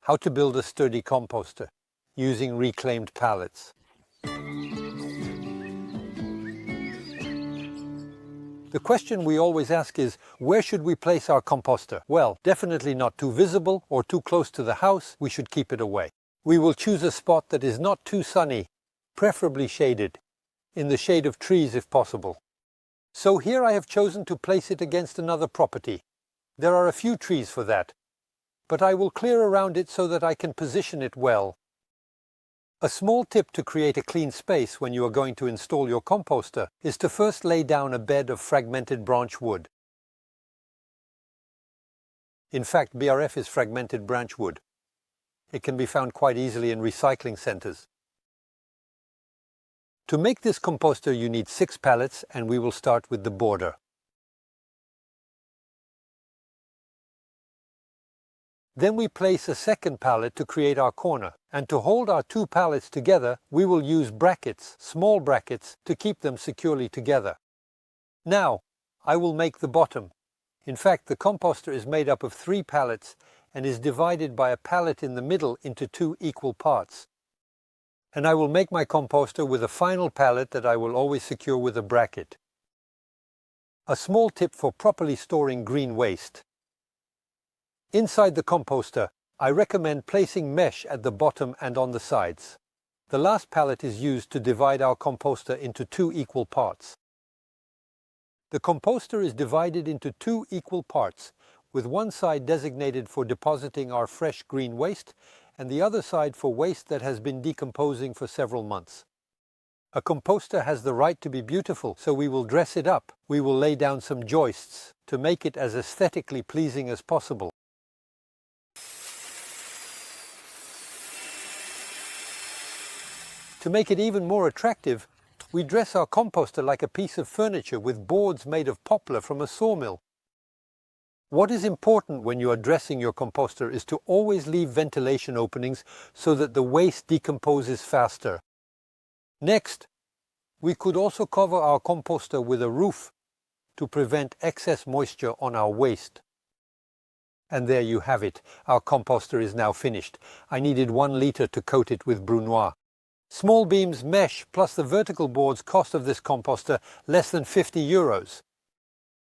How to build a sturdy composter using reclaimed pallets. The question we always ask is, where should we place our composter? Well, definitely not too visible or too close to the house. We should keep it away. We will choose a spot that is not too sunny, preferably shaded, in the shade of trees if possible. So here I have chosen to place it against another property. There are a few trees for that, but I will clear around it so that I can position it well. A small tip to create a clean space when you are going to install your composter is to first lay down a bed of fragmented branch wood. In fact, BRF is fragmented branch wood. It can be found quite easily in recycling centers. To make this composter you need 6 pallets, and we will start with the border. Then we place a second pallet to create our corner, and to hold our 2 pallets together we will use brackets, small brackets, to keep them securely together. Now, I will make the bottom. In fact, the composter is made up of 3 pallets and is divided by a pallet in the middle into 2 equal parts. And I will make my composter with a final pallet that I will always secure with a bracket. A small tip for properly storing green waste. Inside the composter, I recommend placing mesh at the bottom and on the sides. The last pallet is used to divide our composter into 2 equal parts. The composter is divided into 2 equal parts, with one side designated for depositing our fresh green waste and the other side for waste that has been decomposing for several months. A composter has the right to be beautiful, so we will dress it up. We will lay down some joists to make it as aesthetically pleasing as possible. To make it even more attractive, we dress our composter like a piece of furniture with boards made of poplar from a sawmill. What is important when you are dressing your composter is to always leave ventilation openings so that the waste decomposes faster. Next, we could also cover our composter with a roof to prevent excess moisture on our waste. And there you have it. Our composter is now finished. I needed 1 liter to coat it with brunoise. Small beams, mesh, plus the vertical boards cost of this composter less than €50.